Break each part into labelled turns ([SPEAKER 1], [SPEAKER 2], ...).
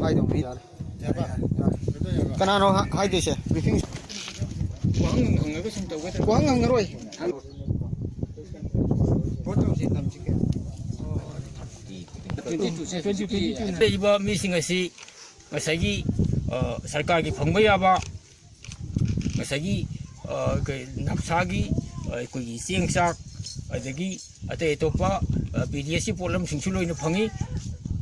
[SPEAKER 1] 하이도 미라 그나노 하이도세 브리핑 광항 로이
[SPEAKER 2] 이바 미싱 것이 masagi sarkar ki phangba yaba masagi napsagi koi sengsak adagi ate topa PDSC problem singsuloi na phangi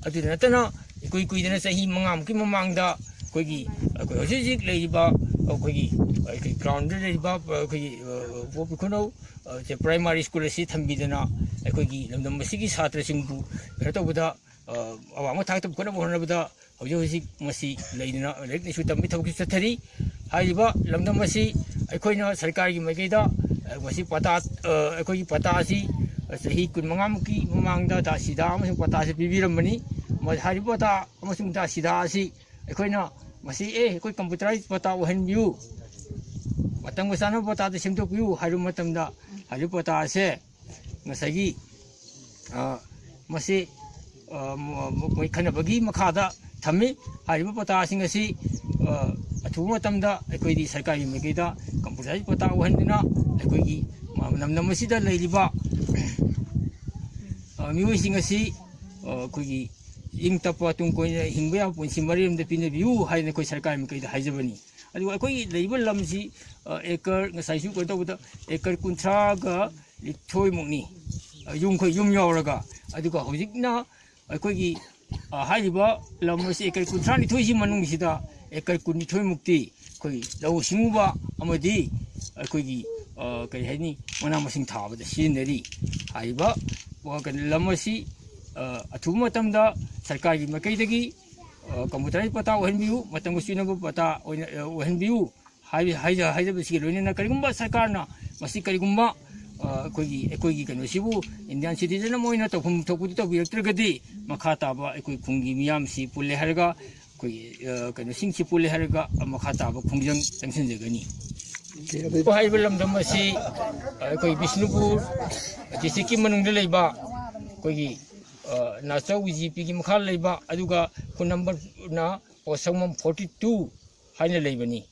[SPEAKER 2] adu natana koi dena sahi mangam ki mamangda koi hojik leiba koi ground leiba koi kono je primary school si thambidana koi lamdam masigi satra singbu ratobuda awang thak tab kono bonabada hojik masi leina lekni su tambi thawki sathari haiba lamdam masi aikoina sarkar gi mageida masi pata aikogi pata si sahi kun mangam ki mamangda da sida amasung pata si bibiramani ma hari pata amasung da sida si aikoina masi koi computerized pata ohen view matang wasana pata da simtok view haru matamda haru pata se ngasagi masi moi khanabagi makhada thami hariba pata sing asi athuba tamda ekoi sarkari mageida computerized pata ohanduna ekoi namnam masida leiliba miwi sing asi koi ing tapa tung koi hingba punsi marim de pin view haina koi sarkari mageida haijabani adu ekoi leiba lamsi ekar ngasai su ko tawda ekar kunthra ga lithoi mukni yung khoi yum yauraga aduga hojikna ꯑꯩꯈꯣꯏꯒꯤ ꯍꯥꯏꯔꯤꯕ ꯂꯝ ꯑꯁꯤ acre 32ꯁꯤ ꯃꯅꯨꯡꯁꯤꯗ acre 12 ꯃꯨꯛꯇꯤ ꯑꯩꯈꯣꯏ ꯂꯧꯎ ꯁꯤꯡꯎꯕ ꯑꯃꯗꯤ ꯑꯩꯈꯣꯏꯒꯤ ꯀꯔꯤ ꯍꯥꯏꯅꯤ ꯃꯅꯥ ꯃꯁꯤꯡ ꯊꯥꯕꯗ ꯁꯤꯖꯤꯟꯅꯔꯤ ꯍꯥꯏꯔꯤꯕ ꯂꯝ ꯑꯁꯤ ꯑꯊꯨꯕ ꯃꯇꯝꯗ ꯁꯔꯀꯥꯔꯒꯤ ꯃꯥꯏꯀꯩꯗꯒꯤ ꯀꯝꯄ꯭ꯌꯨꯇꯔꯥꯏꯖ ꯄꯇꯥ ꯑꯣꯏꯍꯟꯕꯤꯌꯨ ꯃꯇꯝꯒ ꯆꯨꯅꯕ ꯄꯇꯥ ꯑꯣꯏꯍꯟꯕꯤꯌꯨ ꯍꯥꯏꯖꯕꯁꯤꯒꯤ ꯂꯣꯏꯅꯅ ꯀꯔꯤꯒꯨꯝꯕ ꯁꯔꯀꯥꯔꯅ ꯃꯁꯤ ꯀꯔꯤꯒꯨꯝꯕ ꯑꯩꯈꯣꯏꯒꯤ ꯀꯩꯅꯣꯁꯤꯕꯨ ꯏꯟꯗꯤꯌꯥꯟ ꯁꯤꯇꯤꯖꯟ ꯑꯃ ꯑꯣꯏꯅ ꯇꯧꯐꯝ ꯊꯣꯛꯄꯗꯤ ꯇꯧꯕꯤꯔꯛꯇ꯭ꯔꯒꯗꯤ ꯃꯈꯥ ꯇꯥꯕ ꯑꯩꯈꯣꯏ ꯈꯨꯡꯒꯤ ꯃꯤꯌꯥꯝꯁꯤ ꯄꯨꯜꯂꯦ ꯍꯥꯏꯔꯒ ꯑꯩꯈꯣꯏꯒꯤ ꯀꯩꯅꯣꯁꯤꯡꯁꯤ ꯄꯨꯜꯂꯦ ꯍꯥꯏꯔꯒ ꯃꯈꯥ ꯇꯥꯕ ꯈꯣꯡꯖꯪ ꯆꯪꯁꯤꯟꯖꯒꯅꯤ ꯍꯥꯏꯔꯤꯕ ꯂꯝꯗꯝ ꯑꯁꯤ ꯑꯩꯈꯣꯏ ꯕꯤꯁꯅꯨꯄꯨꯔ ꯗꯤꯁꯇ꯭ꯔꯤꯛꯀꯤ ꯃꯅꯨꯡꯗ ꯂꯩꯕ ꯑꯩꯈꯣꯏꯒꯤ ꯅꯥꯆꯧ BJPꯒꯤ ꯃꯈꯥ ꯂꯩꯕ ꯑꯗꯨꯒ ꯈꯨꯟ ꯅꯝꯕꯔꯅ ꯄꯣꯁ ꯁꯪꯉꯝ 42 ꯍꯥꯏꯅ ꯂꯩꯕꯅꯤ